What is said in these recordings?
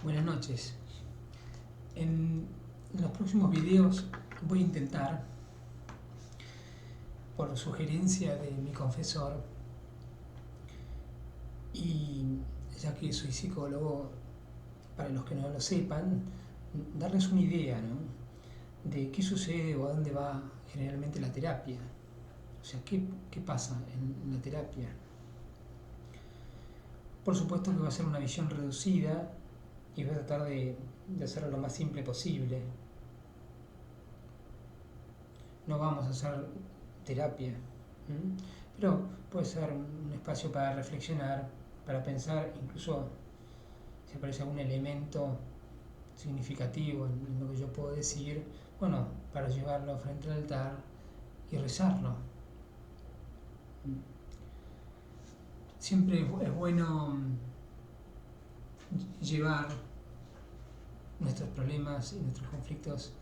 Buenas noches. En los próximos videos voy a intentar, por sugerencia de mi confesor, y ya que soy psicólogo, para los que no lo sepan, darles una idea, ¿no?, de qué sucede o a dónde va generalmente la terapia. O sea, qué pasa en la terapia. Por supuesto que va a ser una visión reducida y voy a tratar de hacerlo lo más simple posible. No vamos a hacer terapia, pero puede ser un espacio para reflexionar, para pensar, incluso si aparece algún elemento significativo en lo que yo puedo decir, bueno, para llevarlo frente al altar y rezarlo. Siempre es bueno llevar nuestros problemas y nuestros conflictos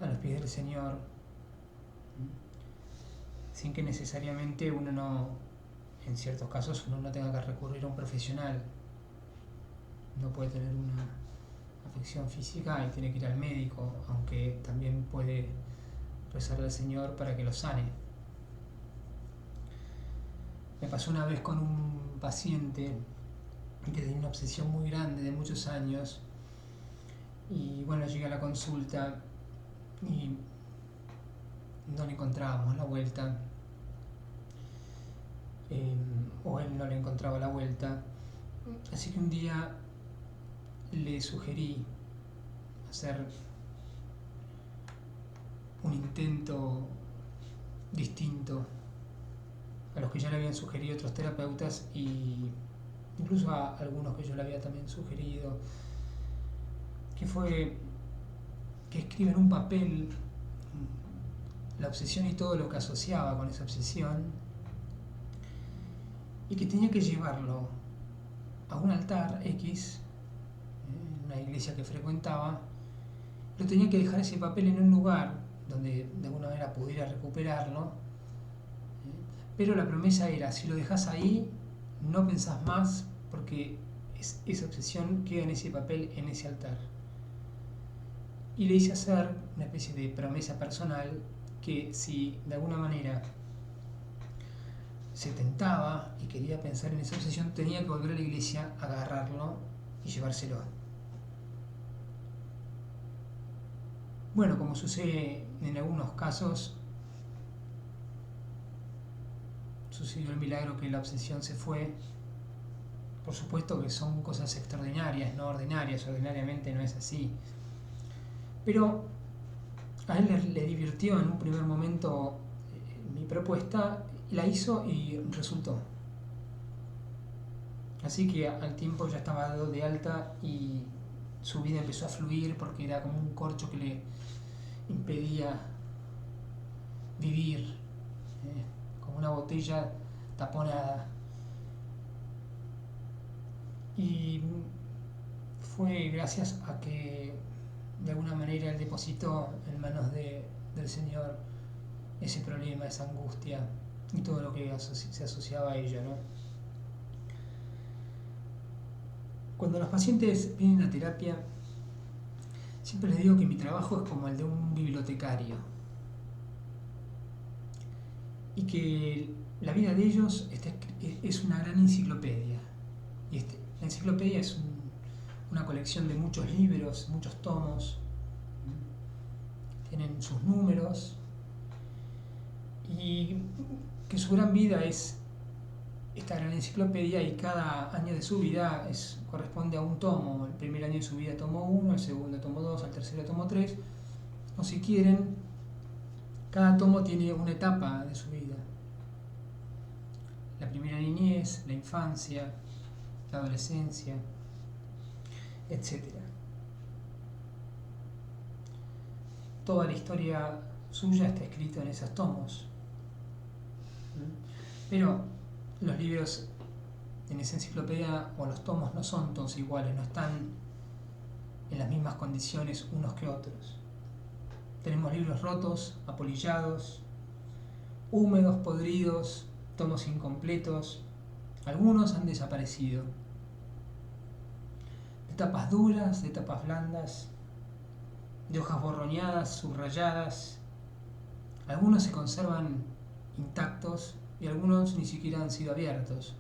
a los pies del Señor, sin que necesariamente en ciertos casos uno no tenga que recurrir a un profesional. No puede tener una afección física y tiene que ir al médico, aunque también puede rezarle al Señor para que lo sane. Me pasó una vez con un paciente que tenía una obsesión muy grande de muchos años y bueno, llegué a la consulta y no le encontrábamos la vuelta, o él no le encontraba la vuelta, así que un día le sugerí hacer un intento distinto a los que ya le habían sugerido otros terapeutas y incluso a algunos que yo le había también sugerido, que fue que escriba en un papel la obsesión y todo lo que asociaba con esa obsesión, y que tenía que llevarlo a un altar X, en una iglesia que frecuentaba. Lo tenía que dejar ese papel en un lugar donde de alguna manera pudiera recuperarlo, pero la promesa era: si lo dejas ahí, no pensás más, porque esa obsesión queda en ese papel, en ese altar. Y le hice hacer una especie de promesa personal que si de alguna manera se tentaba y quería pensar en esa obsesión, tenía que volver a la iglesia, agarrarlo y llevárselo. Bueno, como sucede en algunos casos, sucedió el milagro que la obsesión se fue. Por supuesto que son cosas extraordinarias, no ordinarias, ordinariamente no es así. Pero a él le divirtió en un primer momento mi propuesta, la hizo y resultó. Así que al tiempo ya estaba dado de alta y su vida empezó a fluir, porque era como un corcho que le impedía vivir, como una botella taponada. Y fue gracias a que de alguna manera él depositó en manos del Señor ese problema, esa angustia y todo lo que se asociaba a ello, ¿no? Cuando los pacientes vienen a terapia, siempre les digo que mi trabajo es como el de un bibliotecario y que la vida de ellos es una gran enciclopedia. Y la enciclopedia es una colección de muchos libros, muchos tomos, tienen sus números, y que su gran vida es esta gran enciclopedia, y cada año de su vida corresponde a un tomo. El primer año de su vida tomo 1, el segundo tomo 2, el tercero tomo 3, o si quieren, cada tomo tiene una etapa de su vida: la primera niñez, la infancia, la adolescencia, etc. Toda la historia suya está escrita en esos tomos. Pero los libros en esa enciclopedia, o los tomos, no son todos iguales, no están en las mismas condiciones unos que otros. Tenemos libros rotos, apolillados, húmedos, podridos, tomos incompletos. Algunos han desaparecido. de tapas duras, de tapas blandas, de hojas borroñadas, subrayadas. Algunos se conservan intactos y algunos ni siquiera han sido abiertos.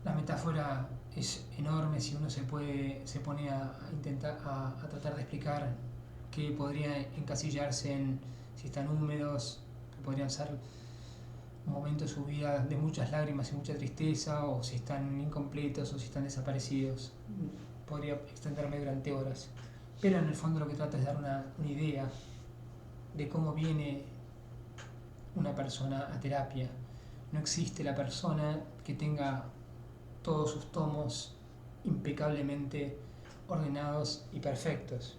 La metáfora es enorme si uno se pone a intentar a tratar de explicar que podría encasillarse en si están húmedos, que podrían ser momentos de su vida de muchas lágrimas y mucha tristeza, o si están incompletos o si están desaparecidos. Podría extenderme durante horas, pero en el fondo lo que trata es dar una idea de cómo viene una persona a terapia. No existe la persona que tenga todos sus tomos impecablemente ordenados y perfectos.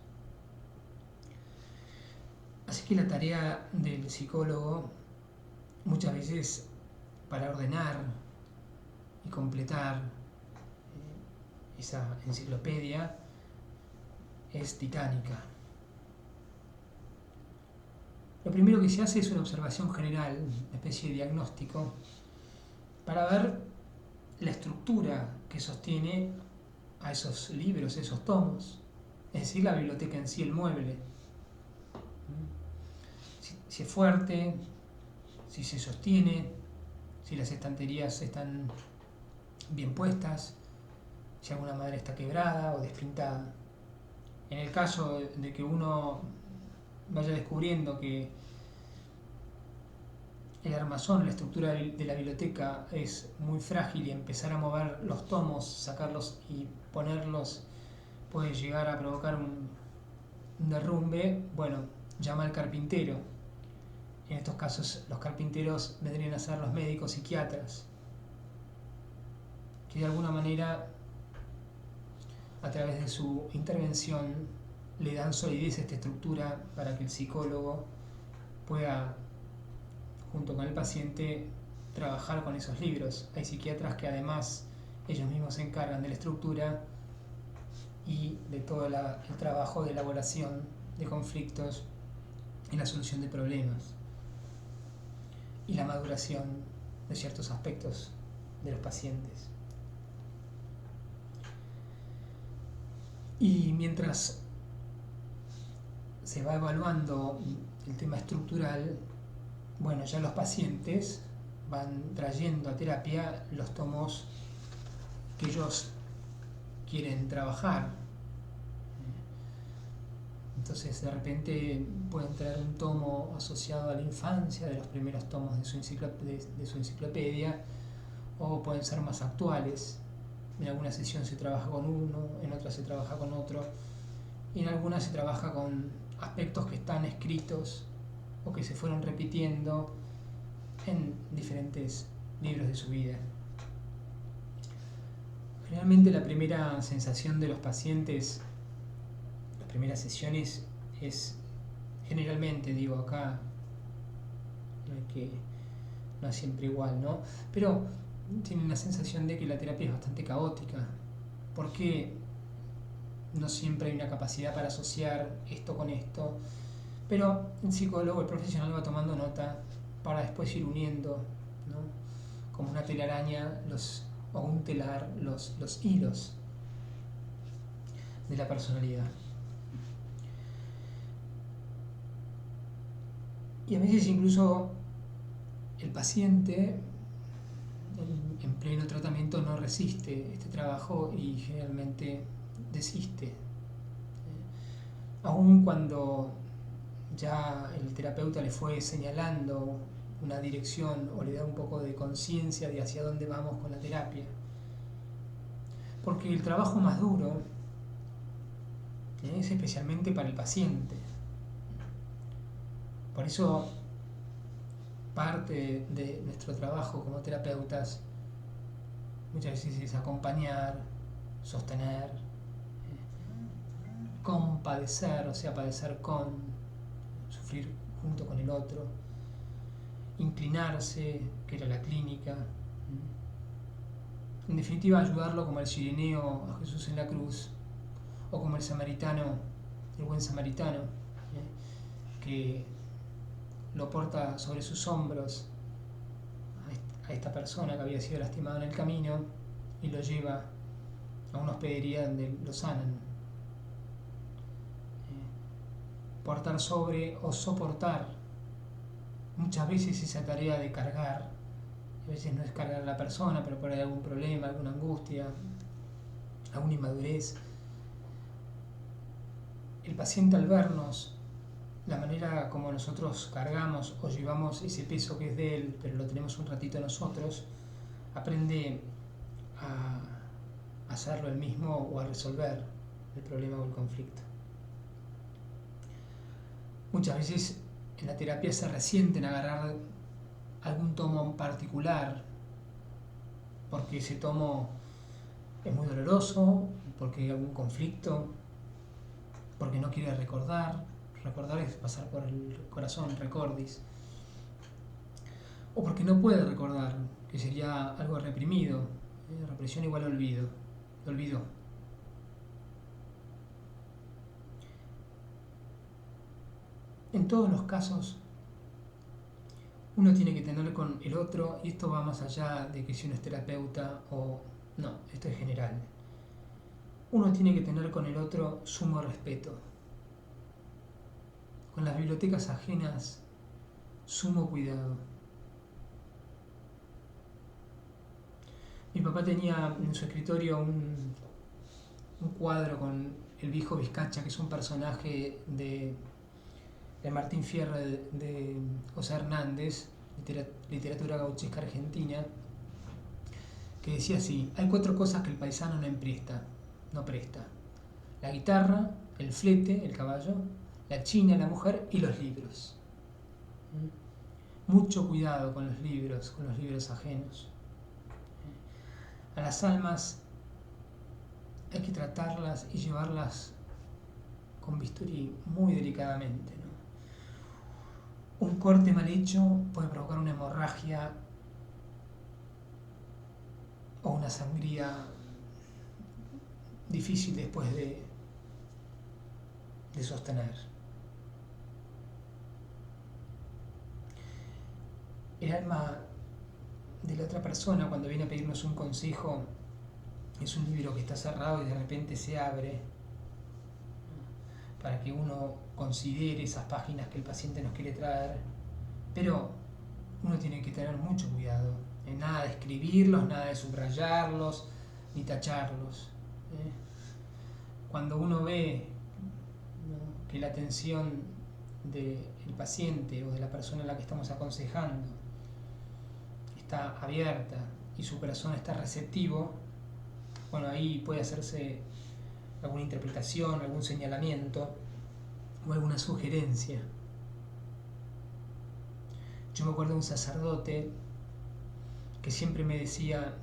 Así que la tarea del psicólogo muchas veces, para ordenar y completar esa enciclopedia, es titánica. Lo primero que se hace es una observación general, una especie de diagnóstico, para ver la estructura que sostiene a esos libros, esos tomos, es decir, la biblioteca en sí, el mueble. Si es fuerte, si se sostiene, si las estanterías están bien puestas, si alguna madera está quebrada o despintada. En el caso de que uno vaya descubriendo que el armazón, la estructura de la biblioteca es muy frágil y empezar a mover los tomos, sacarlos y ponerlos puede llegar a provocar un derrumbe, bueno, llama al carpintero. En estos casos los carpinteros vendrían a ser los médicos psiquiatras, que de alguna manera, a través de su intervención, le dan solidez a esta estructura para que el psicólogo pueda, junto con el paciente, trabajar con esos libros. Hay psiquiatras que además ellos mismos se encargan de la estructura y de todo el trabajo de elaboración de conflictos y la solución de problemas y la maduración de ciertos aspectos de los pacientes. Y mientras se va evaluando el tema estructural, bueno, ya los pacientes van trayendo a terapia los tomos que ellos quieren trabajar. Entonces de repente pueden traer un tomo asociado a la infancia, de los primeros tomos de su enciclopedia, o pueden ser más actuales. En alguna sesión se trabaja con uno, en otra se trabaja con otro, y en algunas se trabaja con aspectos que están escritos o que se fueron repitiendo en diferentes libros de su vida. Generalmente la primera sensación de los pacientes, las primeras sesiones, es generalmente, digo acá, no es siempre igual, ¿no? Pero tienen la sensación de que la terapia es bastante caótica, porque no siempre hay una capacidad para asociar esto con esto, pero el psicólogo, el profesional, va tomando nota para después ir uniendo, ¿no? Como una telaraña o un telar, los hilos de la personalidad. Y a veces incluso el paciente en pleno tratamiento no resiste este trabajo y generalmente desiste. Aun cuando ya el terapeuta le fue señalando una dirección o le da un poco de conciencia de hacia dónde vamos con la terapia. Porque el trabajo más duro es especialmente para el paciente. Por eso parte de nuestro trabajo como terapeutas muchas veces es acompañar, sostener, compadecer, o sea, padecer con, sufrir junto con el otro, inclinarse, que era la clínica, en definitiva ayudarlo como el Cirineo a Jesús en la cruz, o como el samaritano, el buen samaritano, que lo porta sobre sus hombros a esta persona que había sido lastimada en el camino y lo lleva a una hospedería donde lo sanan. Portar sobre o soportar muchas veces esa tarea de cargar. A veces no es cargar a la persona, pero por ahí algún problema, alguna angustia, alguna inmadurez. El paciente, al vernos, la manera como nosotros cargamos o llevamos ese peso que es de él, pero lo tenemos un ratito nosotros, aprende a hacerlo él mismo o a resolver el problema o el conflicto. Muchas veces en la terapia se resienten a agarrar algún tomo en particular, porque ese tomo es muy doloroso, porque hay algún conflicto, porque no quiere recordar. Recordar es pasar por el corazón, recordis. O porque no puede recordar, que sería algo reprimido. Represión igual a olvido. Olvido. En todos los casos, uno tiene que tener con el otro, y esto va más allá de que si uno es terapeuta o no, esto es general. Uno tiene que tener con el otro sumo respeto. Con las bibliotecas ajenas, sumo cuidado. Mi papá tenía en su escritorio un cuadro con el viejo Vizcacha, que es un personaje de Martín Fierro, de José Hernández, literatura gauchesca argentina, que decía así: hay 4 cosas que el paisano no presta: la guitarra, el flete, el caballo, la china, la mujer y los libros. Mucho cuidado con los libros ajenos. A las almas hay que tratarlas y llevarlas con bisturí muy delicadamente, ¿no? Un corte mal hecho puede provocar una hemorragia o una sangría difícil después de sostener. El alma de la otra persona, cuando viene a pedirnos un consejo, es un libro que está cerrado y de repente se abre para que uno considere esas páginas que el paciente nos quiere traer, pero uno tiene que tener mucho cuidado, nada de escribirlos, nada de subrayarlos, ni tacharlos. Cuando uno ve, ¿no?, que la atención del paciente o de la persona a la que estamos aconsejando está abierta y su corazón está receptivo, bueno, ahí puede hacerse alguna interpretación, algún señalamiento o alguna sugerencia. Yo me acuerdo de un sacerdote que siempre me decía: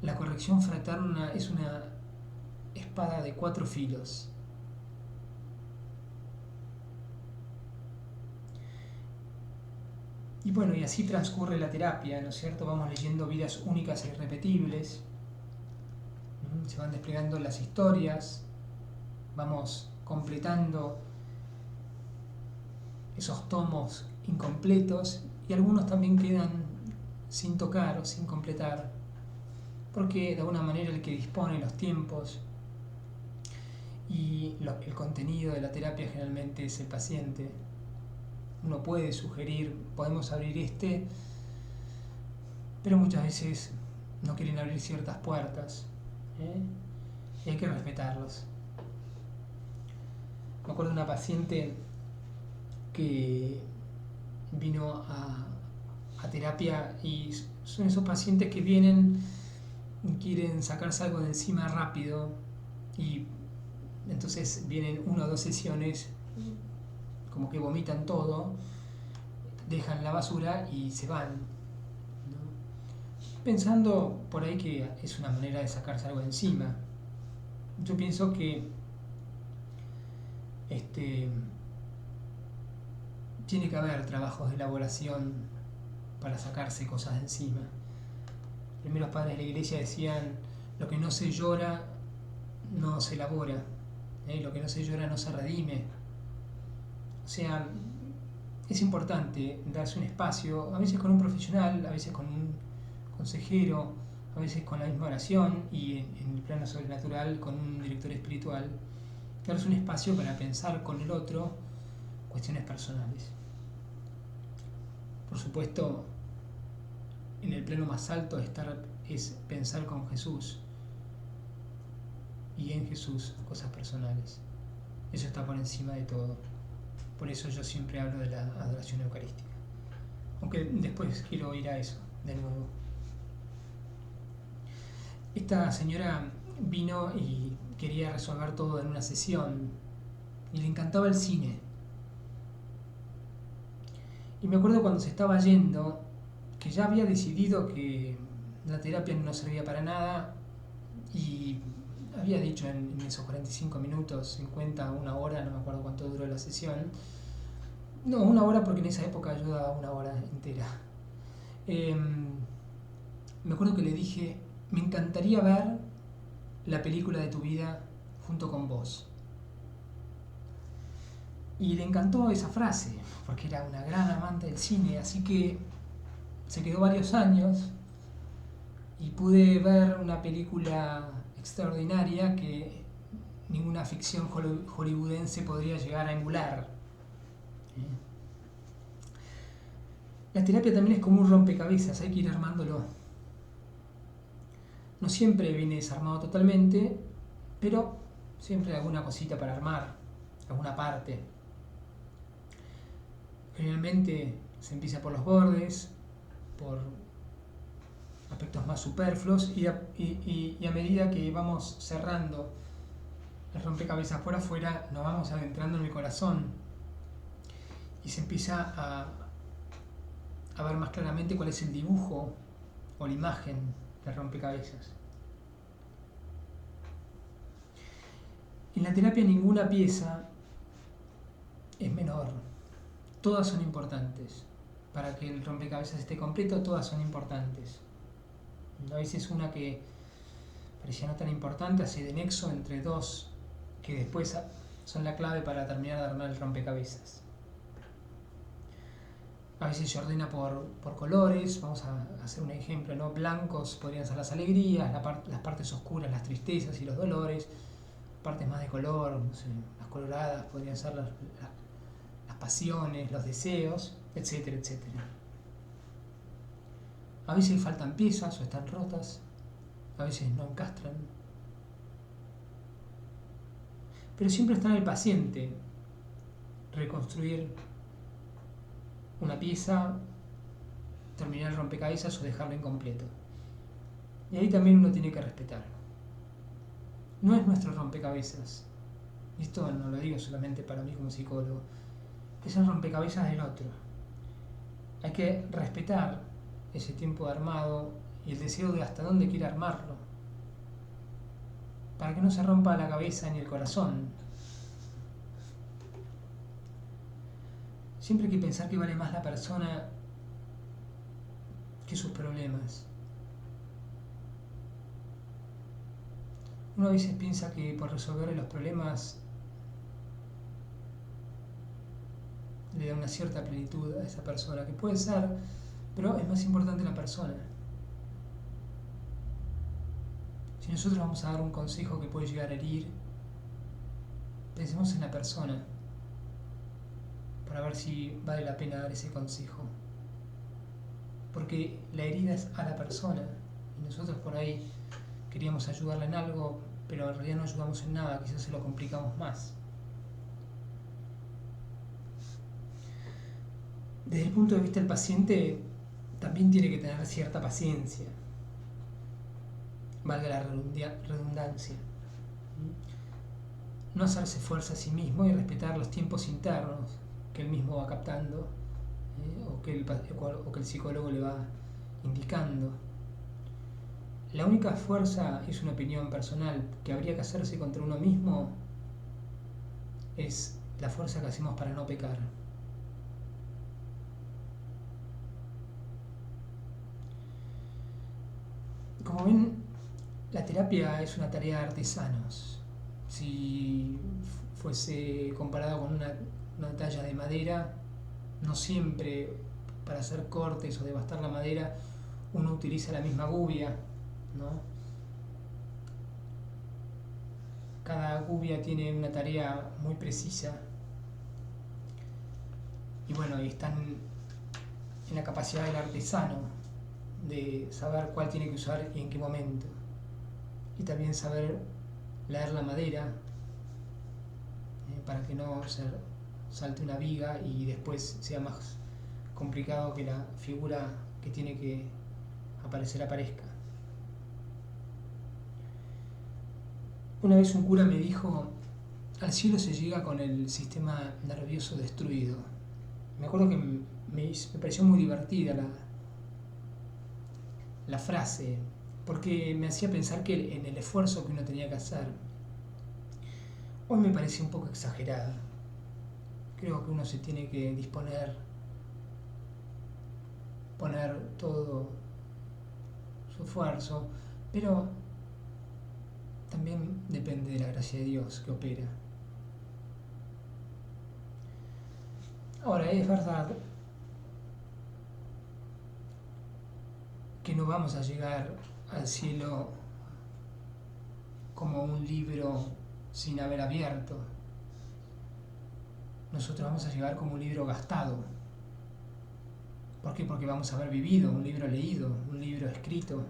la corrección fraterna es una espada de 4 filos. Y bueno, y así transcurre la terapia, ¿no es cierto? Vamos leyendo vidas únicas e irrepetibles, se van desplegando las historias, vamos completando esos tomos incompletos, y algunos también quedan sin tocar o sin completar, porque de alguna manera el que dispone los tiempos y el contenido de la terapia generalmente es el paciente. Uno puede sugerir, podemos abrir pero muchas veces no quieren abrir ciertas puertas, y hay que respetarlos. Me acuerdo de una paciente que vino a terapia, y son esos pacientes que vienen y quieren sacarse algo de encima rápido, y entonces vienen 1 o 2 sesiones, como que vomitan todo, dejan la basura y se van, ¿no? Pensando por ahí que es una manera de sacarse algo de encima. Yo pienso que tiene que haber trabajos de elaboración para sacarse cosas de encima. Los primeros padres de la iglesia decían: lo que no se llora no se elabora, lo que no se llora no se redime. O sea, es importante darse un espacio, a veces con un profesional, a veces con un consejero, a veces con la misma oración y en el plano sobrenatural con un director espiritual, darse un espacio para pensar con el otro cuestiones personales. Por supuesto, en el plano más alto es pensar con Jesús y en Jesús cosas personales. Eso está por encima de todo. Por eso yo siempre hablo de la adoración eucarística. Aunque después quiero ir a eso de nuevo. Esta señora vino y quería resolver todo en una sesión y le encantaba el cine. Y me acuerdo cuando se estaba yendo que ya había decidido que la terapia no servía para nada y había dicho en esos 45 minutos, 50, una hora, no me acuerdo cuánto duró la sesión. No, una hora porque en esa época yo daba una hora entera. Me acuerdo que le dije, me encantaría ver la película de tu vida junto con vos. Y le encantó esa frase, porque era una gran amante del cine, así que se quedó varios años y pude ver una película extraordinaria que ninguna ficción hollywoodense podría llegar a emular. La terapia también es como un rompecabezas, hay que ir armándolo. No siempre viene desarmado totalmente, pero siempre hay alguna cosita para armar, alguna parte. Generalmente se empieza por los bordes, por aspectos más superfluos y a medida que vamos cerrando el rompecabezas por afuera, nos vamos adentrando en el corazón y se empieza a ver más claramente cuál es el dibujo o la imagen del rompecabezas. En la terapia ninguna pieza es menor, todas son importantes. Para que el rompecabezas esté completo, todas son importantes. A veces una que parecía no tan importante hace de nexo entre dos que después son la clave para terminar de armar el rompecabezas. A veces se ordena por colores, vamos a hacer un ejemplo, ¿no? Blancos podrían ser las alegrías, las partes oscuras, las tristezas y los dolores, partes más de color, no sé, las coloradas podrían ser las pasiones, los deseos, etcétera, etcétera. A veces faltan piezas o están rotas, a veces no encastran. Pero siempre está en el paciente reconstruir una pieza, terminar el rompecabezas o dejarlo incompleto. Y ahí también uno tiene que respetarlo. No es nuestro rompecabezas. Y esto no lo digo solamente para mí como psicólogo. Es el rompecabezas del otro. Hay que respetar ese tiempo de armado y el deseo de hasta dónde quiere armarlo. Para que no se rompa la cabeza ni el corazón. Siempre hay que pensar que vale más la persona que sus problemas. Uno a veces piensa que por resolver los problemas le da una cierta plenitud a esa persona, que puede ser, pero es más importante la persona. Si nosotros vamos a dar un consejo que puede llegar a herir, pensemos en la persona para ver si vale la pena dar ese consejo. Porque la herida es a la persona y nosotros por ahí queríamos ayudarla en algo, pero en realidad no ayudamos en nada, quizás se lo complicamos más. Desde el punto de vista del paciente, también tiene que tener cierta paciencia, valga la redundancia. No hacerse fuerza a sí mismo y respetar los tiempos internos que él mismo va captando o que el psicólogo le va indicando. La única fuerza es una opinión personal que habría que hacerse contra uno mismo, es la fuerza que hacemos para no pecar. Como ven, la terapia es una tarea de artesanos. Si fuese comparado con una talla de madera, no siempre para hacer cortes o devastar la madera uno utiliza la misma gubia ¿no? Cada gubia tiene una tarea muy precisa y bueno, y están en la capacidad del artesano de saber cuál tiene que usar y en qué momento. Y también saber leer la madera para que no salte una viga y después sea más complicado que la figura que tiene que aparecer aparezca. Una vez un cura me dijo, al cielo se llega con el sistema nervioso destruido. Me acuerdo que me pareció muy divertida la frase, porque me hacía pensar que en el esfuerzo que uno tenía que hacer, hoy me parece un poco exagerada. Creo que uno se tiene que disponer, poner todo su esfuerzo, pero también depende de la gracia de Dios que opera. Ahora, es verdad que no vamos a llegar al cielo como un libro sin haber abierto. Nosotros vamos a llegar como un libro gastado. ¿Por qué? Porque vamos a haber vivido, un libro leído, un libro escrito.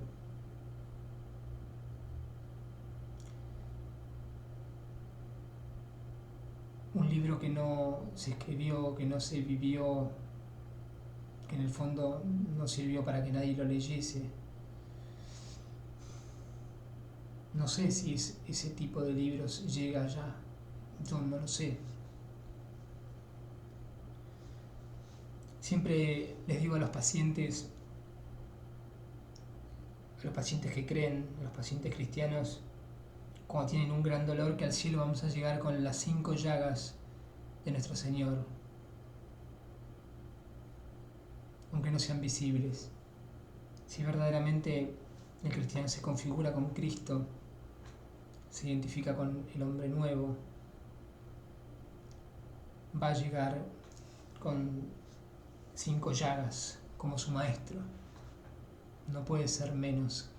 Un libro que no se escribió, que no se vivió, que en el fondo no sirvió para que nadie lo leyese. No sé si ese tipo de libros llega allá, yo no lo sé. Siempre les digo a los pacientes que creen, a los pacientes cristianos, cuando tienen un gran dolor, que al cielo vamos a llegar con las 5 llagas de nuestro Señor, aunque no sean visibles. Si verdaderamente el cristiano se configura con Cristo, se identifica con el hombre nuevo, va a llegar con 5 llagas como su maestro. No puede ser menos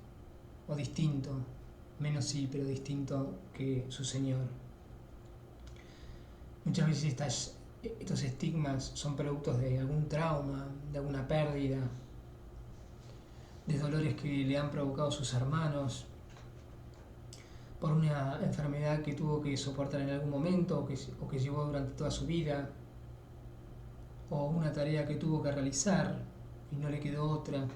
o distinto, menos sí, pero distinto que su Señor. Muchas veces estos estigmas son productos de algún trauma, de alguna pérdida, de dolores que le han provocado sus hermanos, por una enfermedad que tuvo que soportar en algún momento o que llevó durante toda su vida, o una tarea que tuvo que realizar y no le quedó otra.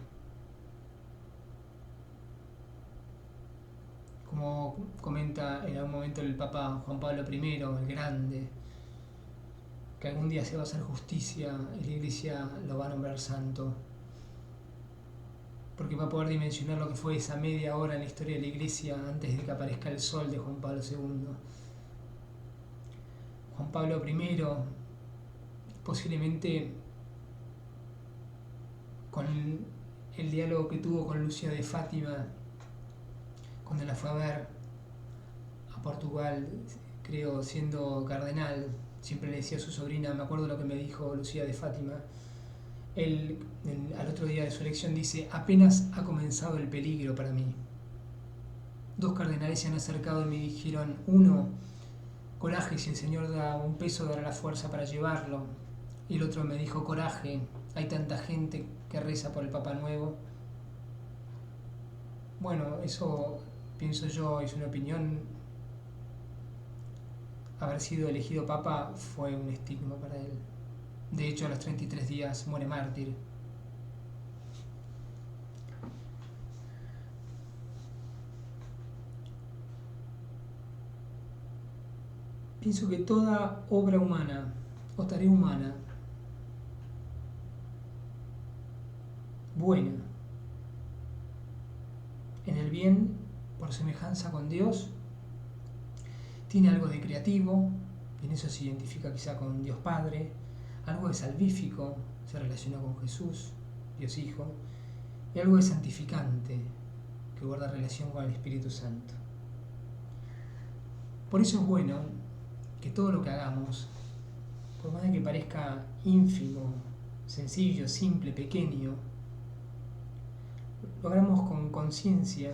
Como comenta en algún momento el Papa Juan Pablo I, el Grande, que algún día se va a hacer justicia y la Iglesia lo va a nombrar santo, porque va a poder dimensionar lo que fue esa media hora en la historia de la Iglesia antes de que aparezca el sol de Juan Pablo II. Juan Pablo I, posiblemente con el diálogo que tuvo con Lucía de Fátima cuando la fue a ver a Portugal, creo, siendo cardenal, siempre le decía a su sobrina, me acuerdo lo que me dijo Lucía de Fátima, él al otro día de su elección dice, apenas ha comenzado el peligro para mí. 2 cardenales se han acercado y me dijeron, uno, coraje, si el Señor da un peso dará la fuerza para llevarlo. Y el otro me dijo, coraje, hay tanta gente que reza por el Papa Nuevo. Bueno, eso pienso yo, es una opinión. Haber sido elegido Papa fue un estigma para él. De hecho, a los 33 días muere mártir. Pienso que toda obra humana o tarea humana buena, en el bien, por semejanza con Dios, tiene algo de creativo, y en eso se identifica quizá con Dios Padre, algo de salvífico, se relaciona con Jesús, Dios Hijo, y algo de santificante, que guarda relación con el Espíritu Santo. Por eso es bueno que todo lo que hagamos, por más de que parezca ínfimo, sencillo, simple, pequeño, lo hagamos con conciencia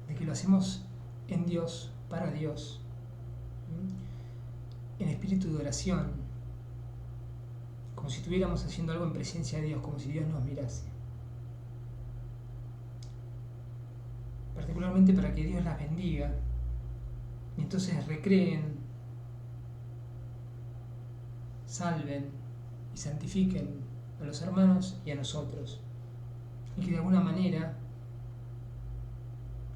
de que lo hacemos en Dios, para Dios, en espíritu de oración, como si estuviéramos haciendo algo en presencia de Dios, como si Dios nos mirase. Particularmente para que Dios las bendiga y entonces recreen, salven y santifiquen a los hermanos y a nosotros, y que de alguna manera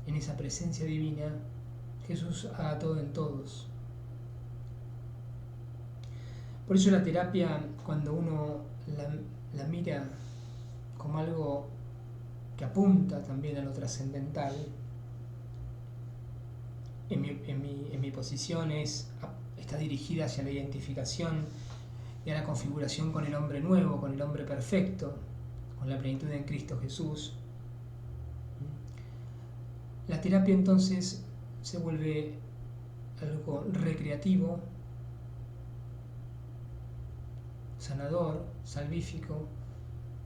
en esa presencia divina Jesús haga todo en todos. Por eso la terapia, cuando uno la mira como algo que apunta también a lo trascendental, en mi posición está dirigida hacia la identificación y a la configuración con el hombre nuevo, con el hombre perfecto, con la plenitud en Cristo Jesús. La terapia entonces se vuelve algo recreativo, sanador, salvífico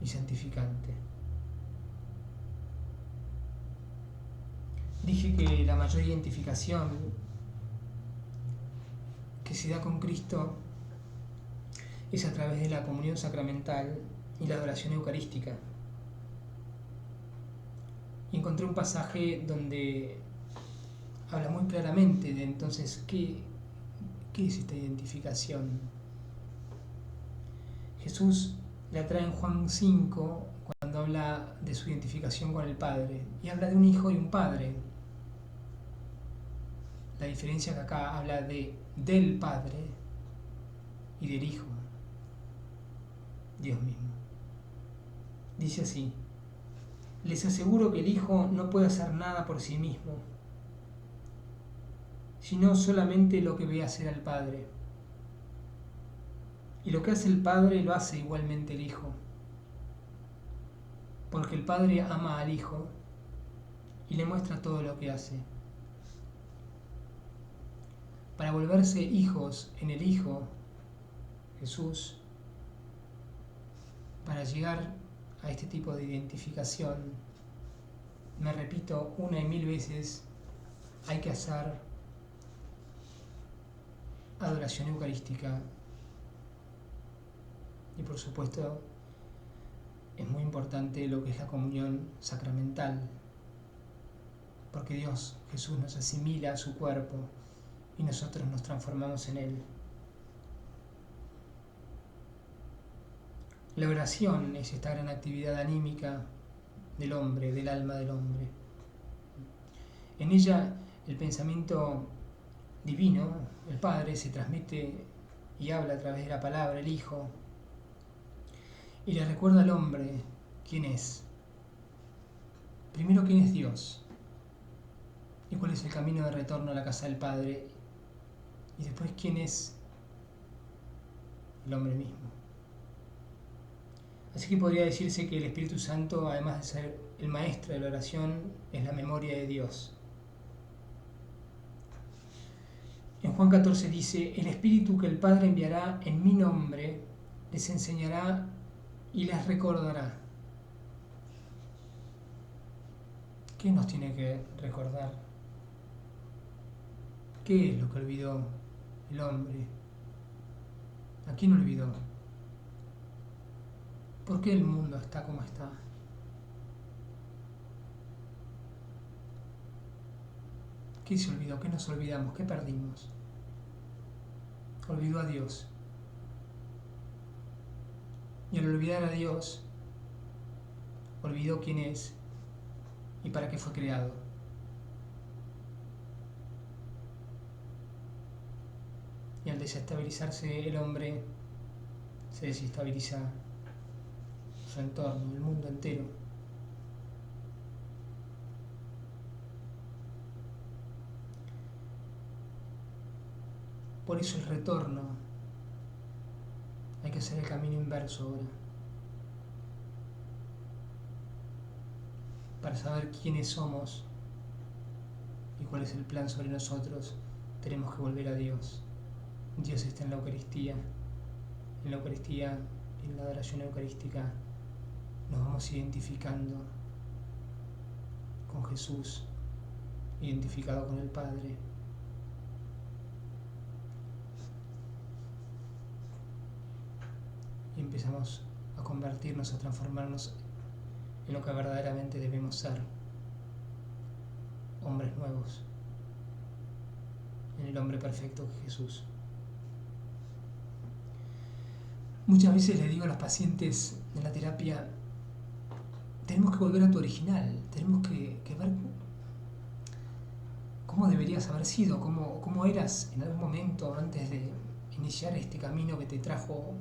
y santificante. Dije que la mayor identificación que se da con Cristo es a través de la comunión sacramental y la adoración eucarística. Y encontré un pasaje donde habla muy claramente de entonces qué es esta identificación. Jesús la trae en Juan 5 cuando habla de su identificación con el Padre, y habla de un hijo y un padre. La diferencia que acá habla del Padre y del Hijo, Dios mismo. Dice así: les aseguro que el Hijo no puede hacer nada por sí mismo, sino solamente lo que ve hacer al Padre. Y lo que hace el Padre lo hace igualmente el Hijo, porque el Padre ama al Hijo y le muestra todo lo que hace. Para volverse hijos en el Hijo, Jesús, para llegar a este tipo de identificación, me repito una y mil veces, hay que hacer adoración eucarística. Y por supuesto, es muy importante lo que es la comunión sacramental, porque Dios, Jesús, nos asimila a su cuerpo y nosotros nos transformamos en Él. La oración es esta gran actividad anímica del hombre, del alma del hombre. En ella el pensamiento divino, el Padre, se transmite y habla a través de la palabra, el Hijo, y le recuerda al hombre quién es. Primero, quién es Dios y cuál es el camino de retorno a la casa del Padre, y después quién es el hombre mismo. Así que podría decirse que el Espíritu Santo, además de ser el maestro de la oración, es la memoria de Dios. En Juan 14 dice: el Espíritu que el Padre enviará en mi nombre les enseñará y les recordará. ¿Qué nos tiene que recordar? ¿Qué es lo que olvidó el hombre? ¿A quién olvidó? ¿Por qué el mundo está como está? ¿Qué se olvidó? ¿Qué nos olvidamos? ¿Qué perdimos? Olvidó a Dios. Y al olvidar a Dios, olvidó quién es y para qué fue creado. Y al desestabilizarse el hombre, se desestabiliza su entorno, el mundo entero. Por eso el retorno, hay que hacer el camino inverso ahora. Para saber quiénes somos y cuál es el plan sobre nosotros, tenemos que volver a Dios. Dios está en la Eucaristía. En la Eucaristía, en la adoración eucarística, nos vamos identificando con Jesús identificado con el Padre. Y empezamos a convertirnos, a transformarnos en lo que verdaderamente debemos ser, hombres nuevos, en el hombre perfecto que es Jesús. Muchas veces le digo a los pacientes en la terapia, tenemos que volver a tu original, tenemos que ver cómo deberías haber sido, cómo eras en algún momento antes de iniciar este camino que te trajo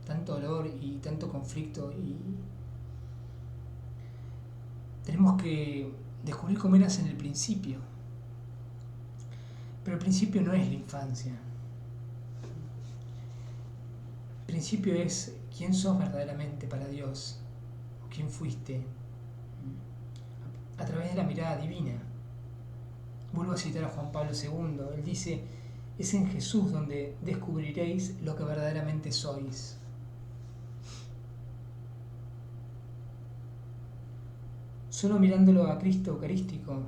tanto dolor y tanto conflicto, y tenemos que descubrir cómo eras en el principio. Pero el principio no es la infancia. El principio es quién sos verdaderamente para Dios, o quién fuiste, a través de la mirada divina. Vuelvo a citar a Juan Pablo II, él dice, es en Jesús donde descubriréis lo que verdaderamente sois. Solo mirándolo a Cristo Eucarístico,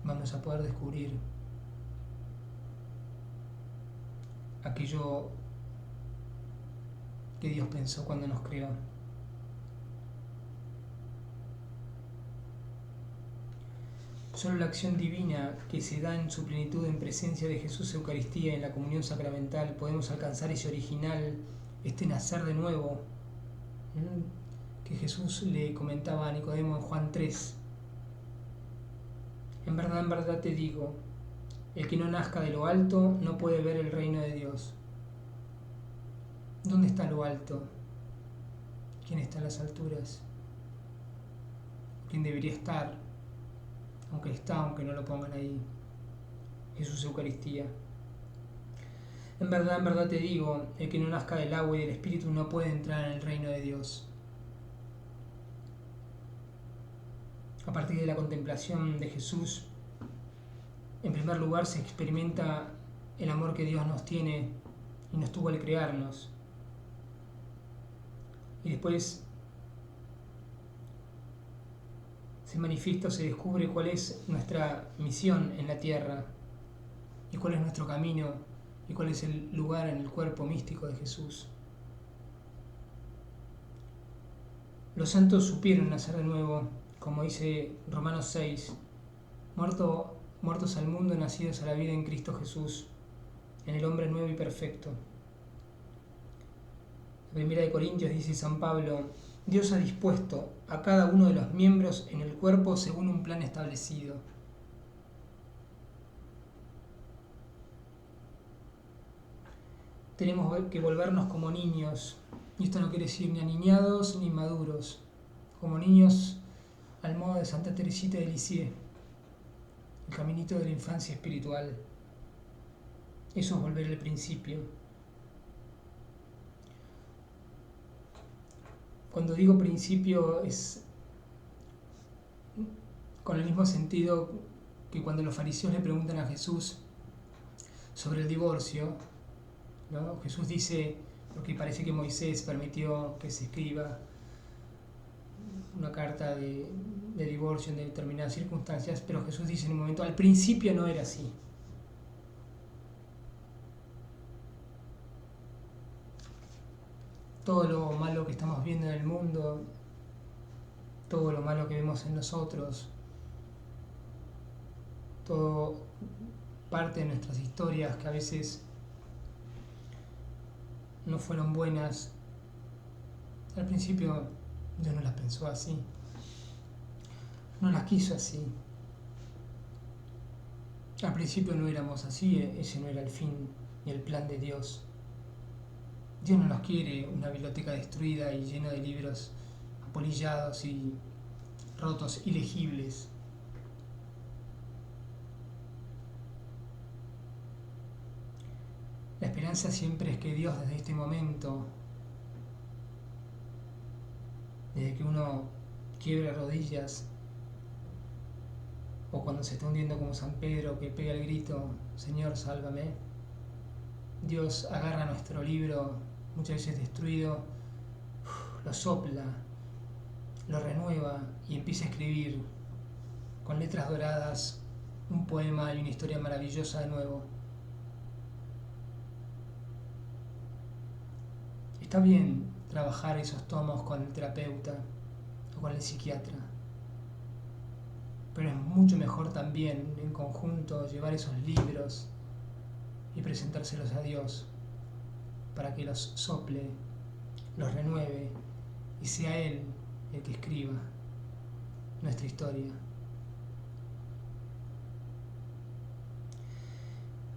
vamos a poder descubrir aquello que Dios pensó cuando nos creó. Solo la acción divina que se da en su plenitud en presencia de Jesús Eucaristía en la comunión sacramental podemos alcanzar ese original, este nacer de nuevo, que Jesús le comentaba a Nicodemo en Juan 3. En verdad te digo, el que no nazca de lo alto no puede ver el reino de Dios. ¿Dónde está lo alto? ¿Quién está en las alturas? ¿Quién debería estar? Aunque está, aunque no lo pongan ahí. Jesús Eucaristía. En verdad te digo, el que no nazca del agua y del Espíritu no puede entrar en el reino de Dios. A partir de la contemplación de Jesús, en primer lugar se experimenta el amor que Dios nos tiene y nos tuvo al crearnos. Y después se manifiesta o se descubre cuál es nuestra misión en la tierra y cuál es nuestro camino y cuál es el lugar en el cuerpo místico de Jesús. Los santos supieron nacer de nuevo, como dice Romanos 6, muertos al mundo, nacidos a la vida en Cristo Jesús, en el hombre nuevo y perfecto. En 1 Corintios dice San Pablo, Dios ha dispuesto a cada uno de los miembros en el cuerpo según un plan establecido. Tenemos que volvernos como niños, y esto no quiere decir ni aniñados ni maduros, como niños al modo de Santa Teresita de Lisieux, el caminito de la infancia espiritual. Eso es volver al principio. Cuando digo principio es con el mismo sentido que cuando los fariseos le preguntan a Jesús sobre el divorcio, ¿no? Jesús dice, porque parece que Moisés permitió que se escriba una carta de divorcio en determinadas circunstancias, pero Jesús dice en un momento, al principio no era así. Todo lo malo que estamos viendo en el mundo, todo lo malo que vemos en nosotros, todo parte de nuestras historias que a veces no fueron buenas. Al principio Dios no las pensó así, no las quiso así. Al principio no éramos así, ese no era el fin ni el plan de Dios. Dios no nos quiere una biblioteca destruida y llena de libros apolillados y rotos, ilegibles. La esperanza siempre es que Dios desde este momento, desde que uno quiebra rodillas, o cuando se está hundiendo como San Pedro que pega el grito, Señor, sálvame, Dios agarra nuestro libro, muchas veces destruido, lo sopla, lo renueva y empieza a escribir con letras doradas un poema y una historia maravillosa de nuevo. Está bien trabajar esos tomos con el terapeuta o con el psiquiatra, pero es mucho mejor también en conjunto llevar esos libros y presentárselos a Dios para que los sople, los renueve y sea Él el que escriba nuestra historia.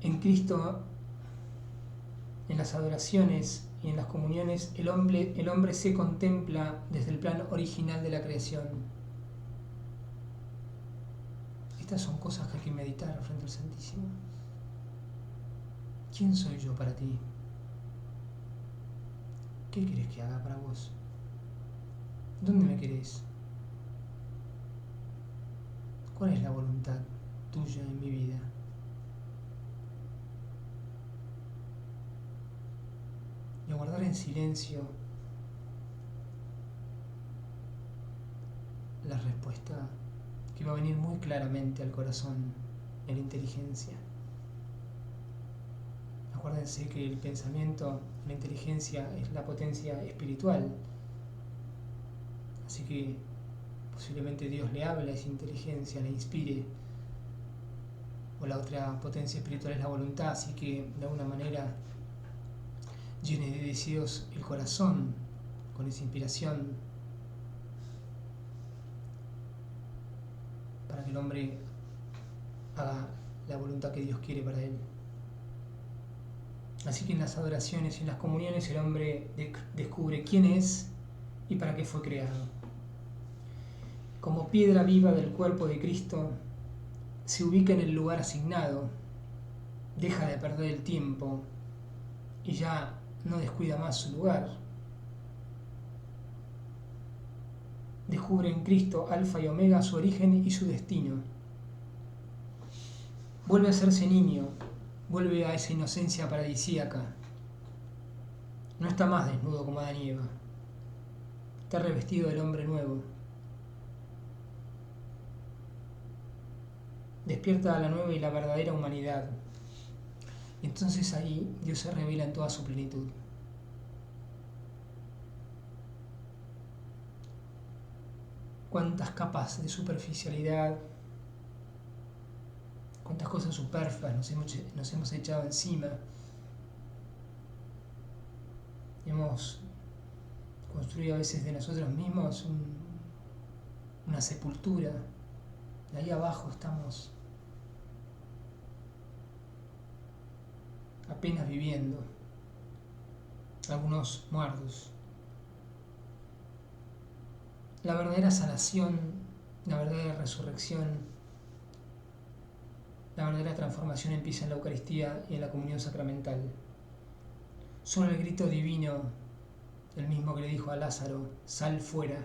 En Cristo, en las adoraciones y en las comuniones, el hombre se contempla desde el plan original de la creación. Estas son cosas que hay que meditar frente al Santísimo. ¿Quién soy yo para ti? ¿Qué querés que haga para vos? ¿Dónde me querés? ¿Cuál es la voluntad tuya en mi vida? Y aguardar en silencio la respuesta que va a venir muy claramente al corazón, en la inteligencia. Acuérdense que el pensamiento, la inteligencia es la potencia espiritual. Así que posiblemente Dios le hable a esa inteligencia, le inspire. O la otra potencia espiritual es la voluntad, así que de alguna manera llene de deseos el corazón con esa inspiración para que el hombre haga la voluntad que Dios quiere para él. Así que en las adoraciones y en las comuniones el hombre descubre quién es y para qué fue creado. Como piedra viva del cuerpo de Cristo, se ubica en el lugar asignado, deja de perder el tiempo y ya no descuida más su lugar. Descubre en Cristo, Alfa y Omega, su origen y su destino. Vuelve a hacerse niño, vuelve a esa inocencia paradisíaca. No está más desnudo como Adán y Eva. Está revestido del hombre nuevo. Despierta a la nueva y la verdadera humanidad. Y entonces ahí Dios se revela en toda su plenitud. Cuántas capas de superficialidad, cuántas cosas superfluas nos hemos echado encima. Hemos construido a veces de nosotros mismos una sepultura. De ahí abajo estamos apenas viviendo, algunos muertos. La verdadera sanación, la verdadera resurrección, la verdadera transformación empieza en la Eucaristía y en la comunión sacramental. Solo el grito divino, el mismo que le dijo a Lázaro, sal fuera,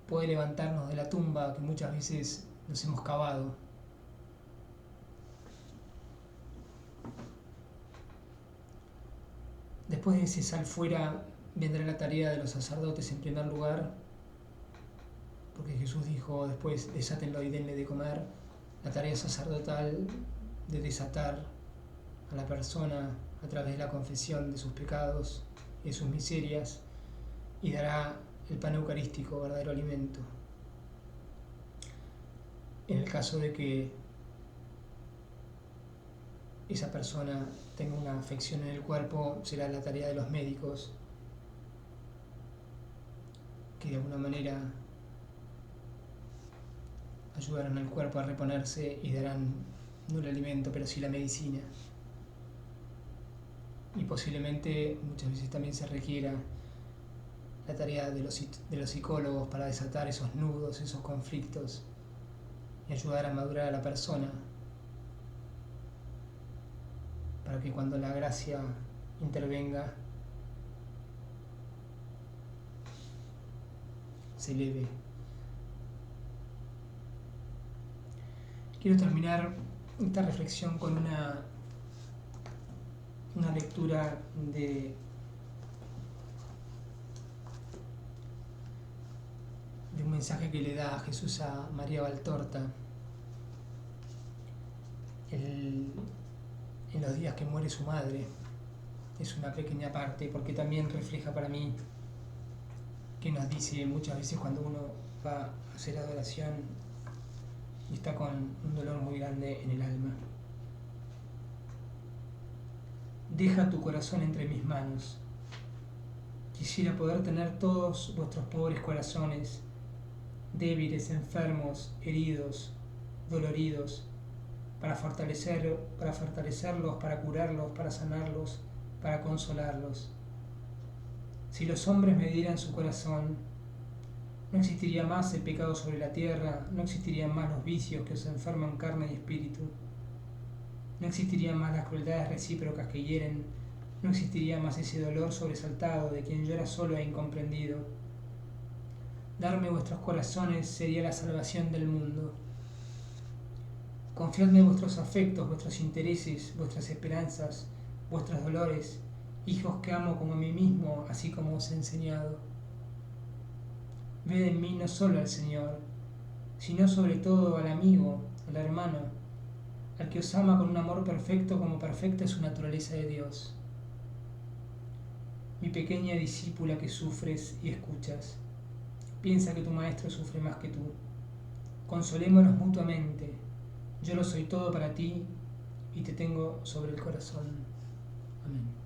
puede levantarnos de la tumba que muchas veces nos hemos cavado. Después de ese sal fuera vendrá la tarea de los sacerdotes en primer lugar, porque Jesús dijo después, desátenlo y denle de comer. La tarea sacerdotal de desatar a la persona a través de la confesión de sus pecados y de sus miserias, y dará el pan eucarístico, verdadero alimento. En el caso de que esa persona tenga una afección en el cuerpo, será la tarea de los médicos, que de alguna manera ayudarán al cuerpo a reponerse y darán no el alimento, pero sí la medicina. Y posiblemente muchas veces también se requiera la tarea de los psicólogos para desatar esos nudos, esos conflictos y ayudar a madurar a la persona para que cuando la gracia intervenga se eleve. Quiero terminar esta reflexión con una una lectura de un mensaje que le da Jesús a María Valtorta en los días que muere su madre. Es una pequeña parte porque también refleja para mí que nos dice muchas veces cuando uno va a hacer adoración y está con un dolor muy grande en el alma. Deja tu corazón entre mis manos. Quisiera poder tener todos vuestros pobres corazones, débiles, enfermos, heridos, doloridos, para fortalecerlos, para curarlos, para sanarlos, para consolarlos. Si los hombres me dieran su corazón, no existiría más el pecado sobre la tierra, no existirían más los vicios que os enferman carne y espíritu, no existirían más las crueldades recíprocas que hieren, no existiría más ese dolor sobresaltado de quien llora solo e incomprendido. Darme vuestros corazones sería la salvación del mundo. Confiadme vuestros afectos, vuestros intereses, vuestras esperanzas, vuestros dolores, hijos que amo como a mí mismo, así como os he enseñado. Ved en mí no solo al Señor, sino sobre todo al amigo, al hermano, al que os ama con un amor perfecto como perfecta es su naturaleza de Dios. Mi pequeña discípula que sufres y escuchas, piensa que tu maestro sufre más que tú. Consolémonos mutuamente. Yo lo soy todo para ti y te tengo sobre el corazón. Amén.